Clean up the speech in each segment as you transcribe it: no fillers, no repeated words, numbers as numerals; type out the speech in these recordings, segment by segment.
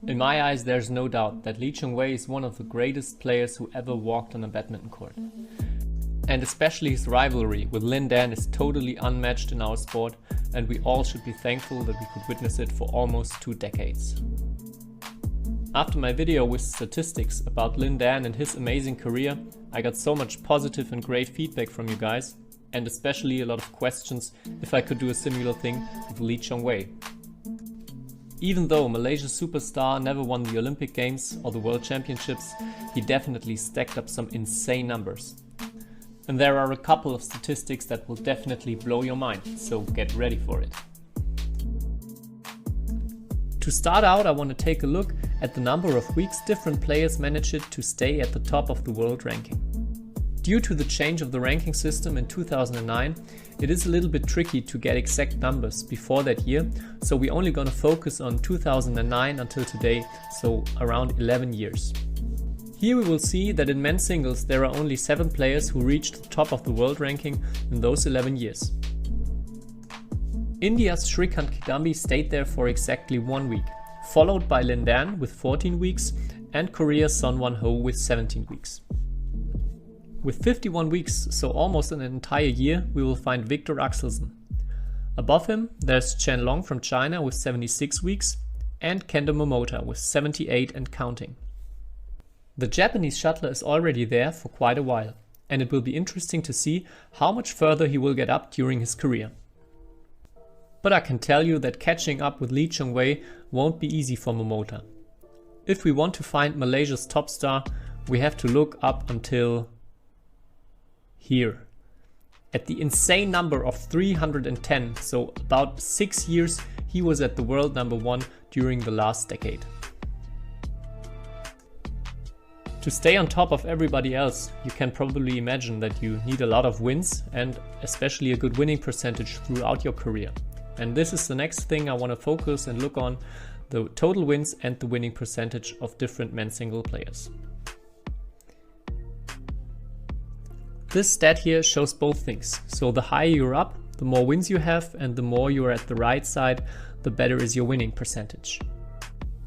In my eyes, there's no doubt that Lee Chong-wei is one of the greatest players who ever walked on a badminton court. And especially his rivalry with Lin Dan is totally unmatched in our sport, and we all should be thankful that we could witness it for almost 2 decades. After my video with statistics about Lin Dan and his amazing career, I got so much positive and great feedback from you guys, and especially a lot of questions if I could do a similar thing with Lee Chong-wei. Even though Malaysia's superstar never won the Olympic Games or the World Championships, he definitely stacked up some insane numbers. And there are a couple of statistics that will definitely blow your mind, so get ready for it. To start out, I want to take a look at the number of weeks different players managed to stay at the top of the world ranking. Due to the change of the ranking system in 2009, it is a little bit tricky to get exact numbers before that year, so we're only gonna focus on 2009 until today, so around 11 years. Here we will see that in men's singles there are only 7 players who reached the top of the world ranking in those 11 years. India's Shrikant Kidambi stayed there for exactly 1 week, followed by Lin Dan with 14 weeks and Korea's Son Won-ho with 17 weeks. With 51 weeks, so almost an entire year, we will find Viktor Axelsen. Above him, there's Chen Long from China with 76 weeks and Kento Momota with 78 and counting. The Japanese shuttler is already there for quite a while, and it will be interesting to see how much further he will get up during his career. But I can tell you that catching up with Lee Chong-wei won't be easy for Momota. If we want to find Malaysia's top star, we have to look up until here. At the insane number of 310, so about 6 years, he was at the world number 1 during the last decade. To stay on top of everybody else, you can probably imagine that you need a lot of wins and especially a good winning percentage throughout your career. And this is the next thing I want to focus and look on, the total wins and the winning percentage of different men's single players. This stat here shows both things. So the higher you're up, the more wins you have, and the more you're at the right side, the better is your winning percentage.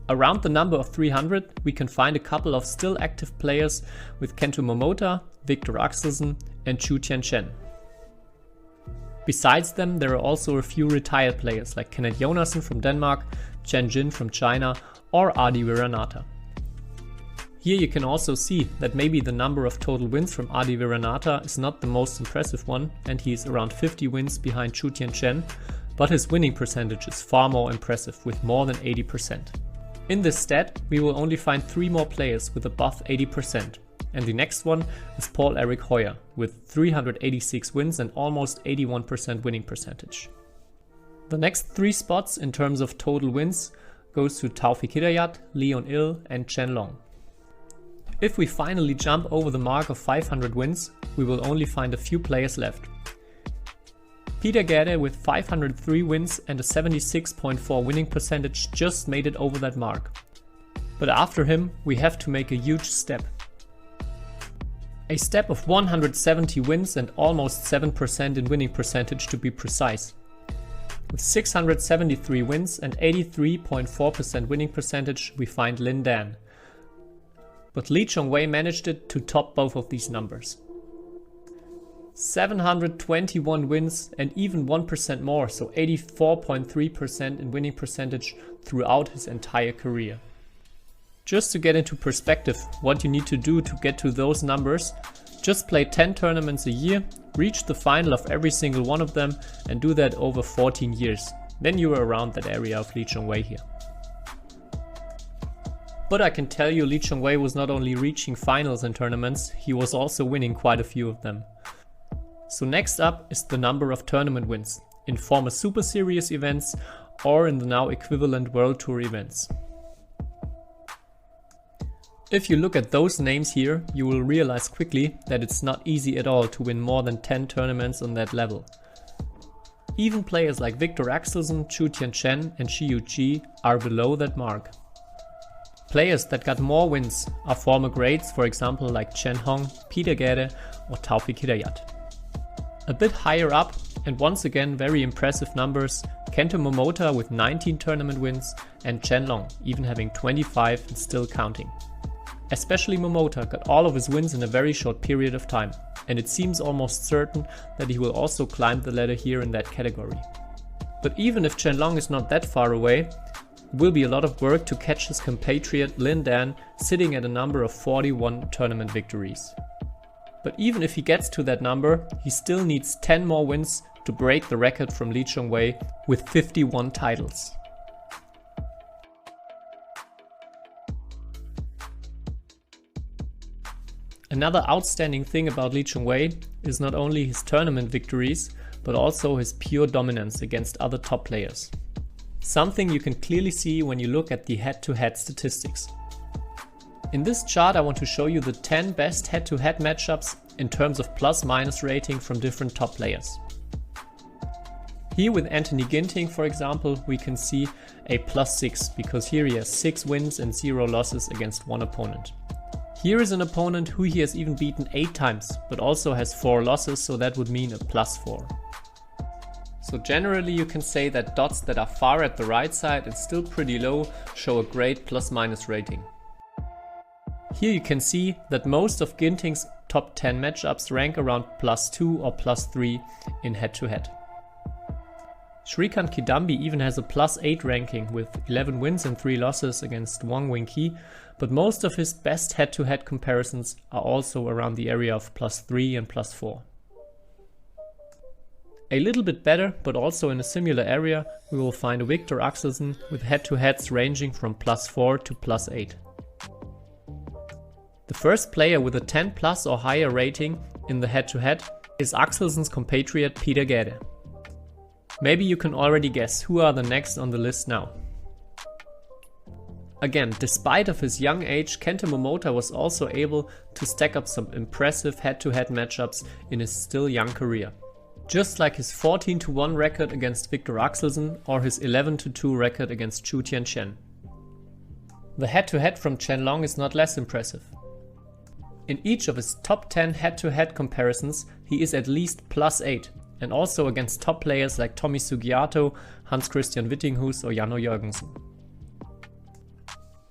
Around the number of 300, we can find a couple of still active players with Kento Momota, Viktor Axelsen and Chu Tianchen. Besides them, there are also a few retired players like Kenneth Jonassen from Denmark, Chen Jin from China or Adi Viranatha. Here you can also see that maybe the number of total wins from Adi Viranatha is not the most impressive one, and he is around 50 wins behind Chu Tianchen, but his winning percentage is far more impressive with more than 80%. In this stat, we will only find 3 more players with above 80%, and the next one is Paul-Erik Hoyer with 386 wins and almost 81% winning percentage. The next 3 spots in terms of total wins goes to Taufik Hidayat, Leon Il and Chen Long. If we finally jump over the mark of 500 wins, we will only find a few players left. Peter Gade with 503 wins and a 76.4 winning percentage just made it over that mark. But after him, we have to make a huge step. A step of 170 wins and almost 7% in winning percentage to be precise. With 673 wins and 83.4% winning percentage, we find Lin Dan. But Lee Chong-wei managed it to top both of these numbers. 721 wins and even 1% more, so 84.3% in winning percentage throughout his entire career. Just to get into perspective what you need to do to get to those numbers, just play 10 tournaments a year, reach the final of every single one of them and do that over 14 years. Then you are around that area of Lee Chong-wei here. But I can tell you Lee Chong-wei was not only reaching finals in tournaments, he was also winning quite a few of them. So next up is the number of tournament wins, in former Super Series events or in the now equivalent World Tour events. If you look at those names here, you will realize quickly that it's not easy at all to win more than 10 tournaments on that level. Even players like Viktor Axelsen, Chu Tianchen and Shi Yuqi are below that mark. Players that got more wins are former greats, for example like Chen Hong, Peter Gade or Taufik Hidayat. A bit higher up, and once again very impressive numbers, Kento Momota with 19 tournament wins and Chen Long, even having 25 and still counting. Especially Momota got all of his wins in a very short period of time, and it seems almost certain that he will also climb the ladder here in that category. But even if Chen Long is not that far away, it will be a lot of work to catch his compatriot Lin Dan sitting at a number of 41 tournament victories. But even if he gets to that number, he still needs 10 more wins to break the record from Li Chongwei with 51 titles. Another outstanding thing about Li Chongwei is not only his tournament victories, but also his pure dominance against other top players. Something you can clearly see when you look at the head-to-head statistics. In this chart I want to show you the 10 best head-to-head matchups in terms of plus-minus rating from different top players. Here with Anthony Ginting, for example, we can see a +6 because here he has 6 wins and 0 losses against one opponent. Here is an opponent who he has even beaten 8 times, but also has 4 losses, so that would mean a +4. So generally you can say that dots that are far at the right side and still pretty low show a great plus-minus rating. Here you can see that most of Ginting's top 10 matchups rank around +2 or +3 in head-to-head. Shrikant Kidambi even has a +8 ranking with 11 wins and 3 losses against Wang Wingqi, but most of his best head-to-head comparisons are also around the area of +3 and +4. A little bit better, but also in a similar area, we will find Viktor Axelsen with head-to-heads ranging from +4 to +8. The first player with a 10 plus or higher rating in the head-to-head is Axelsen's compatriot Peter Gade. Maybe you can already guess who are the next on the list now. Again, despite of his young age, Kenta Momota was also able to stack up some impressive head-to-head matchups in his still young career. Just like his 14-1 record against Viktor Axelsen or his 11-2 record against Zhu Tianchen. The head-to-head from Chen Long is not less impressive. In each of his top 10 head-to-head comparisons, he is at least +8, and also against top players like Tommy Sugiarto, Hans-Christian Wittinghus or Janno Jørgensen.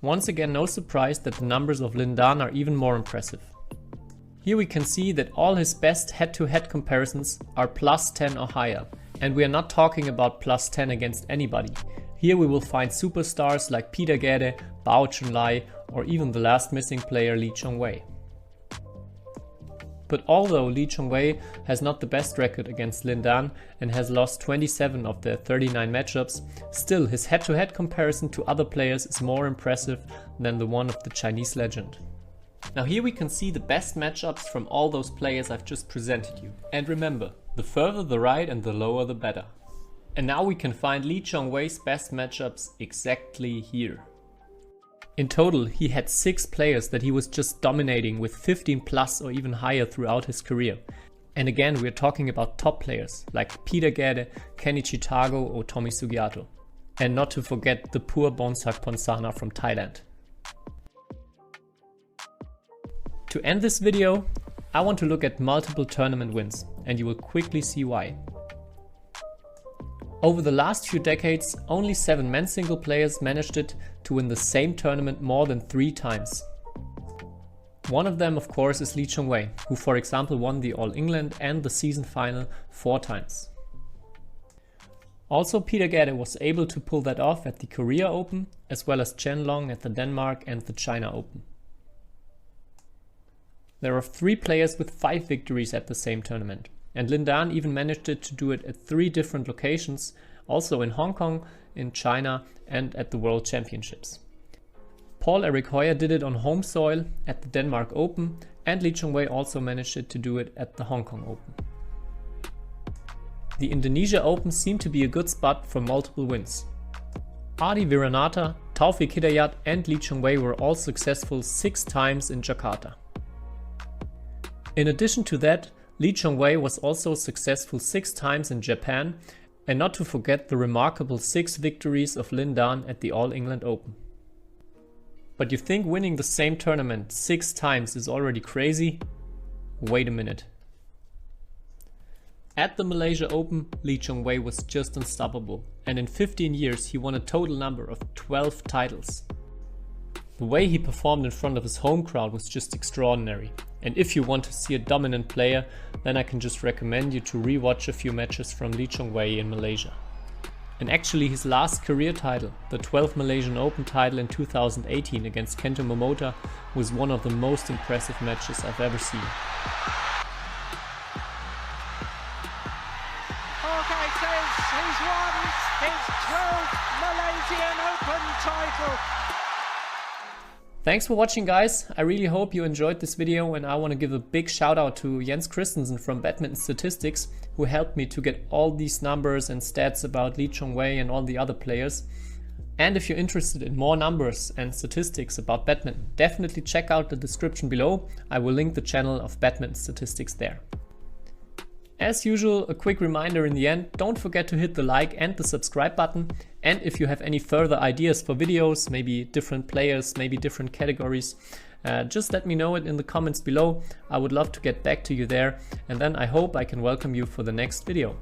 Once again, no surprise that the numbers of Lin Dan are even more impressive. Here we can see that all his best head-to-head comparisons are +10 or higher, and we are not talking about +10 against anybody. Here we will find superstars like Peter Gade, Bao Chunlai, or even the last missing player Li Chongwei. But although Li Chongwei has not the best record against Lin Dan and has lost 27 of their 39 matchups, still his head-to-head comparison to other players is more impressive than the one of the Chinese legend. Now here we can see the best matchups from all those players I've just presented you. And remember, the further the right and the lower the better. And now we can find Li Chongwei's best matchups exactly here. In total, he had 6 players that he was just dominating with 15 plus or even higher throughout his career. And again, we're talking about top players like Peter Gade, Kenichi Tago or Tommy Sugiarto. And not to forget the poor Bonsak Ponsana from Thailand. To end this video, I want to look at multiple tournament wins, and you will quickly see why. Over the last few decades, only 7 men's single players managed it to win the same tournament more than 3 times. One of them, of course, is Li Chongwei, who for example won the All England and the season final 4 times. Also, Peter Gade was able to pull that off at the Korea Open, as well as Chen Long at the Denmark and the China Open. There are 3 players with 5 victories at the same tournament. And Lin Dan even managed to do it at 3 different locations, also in Hong Kong, in China and at the World Championships. Paul-Eric Hoyer did it on home soil at the Denmark Open, and Li Chongwei also managed to do it at the Hong Kong Open. The Indonesia Open seemed to be a good spot for multiple wins. Adi Viranatha, Taufik Hidayat and Li Chongwei were all successful 6 times in Jakarta. In addition to that, Li Chongwei was also successful 6 times in Japan, and not to forget the remarkable 6 victories of Lin Dan at the All England Open. But you think winning the same tournament 6 times is already crazy? Wait a minute. At the Malaysia Open, Lee Chong-wei was just unstoppable, and in 15 years he won a total number of 12 titles. The way he performed in front of his home crowd was just extraordinary, and if you want to see a dominant player, then I can just recommend you to rewatch a few matches from Lee Chong-wei in Malaysia. And actually his last career title, the 12th Malaysian Open title in 2018 against Kento Momota, was one of the most impressive matches I've ever seen. He's won his 12th Malaysian Open title. Thanks for watching, guys. I really hope you enjoyed this video, and I want to give a big shout out to Jens Christensen from Badminton Statistics, who helped me to get all these numbers and stats about Lee Chong-wei and all the other players. And if you're interested in more numbers and statistics about badminton, definitely check out the description below. I will link the channel of Badminton Statistics there. As usual, a quick reminder in the end, don't forget to hit the like and the subscribe button. And if you have any further ideas for videos, maybe different players, maybe different categories, just let me know it in the comments below. I would love to get back to you there, and then I hope I can welcome you for the next video.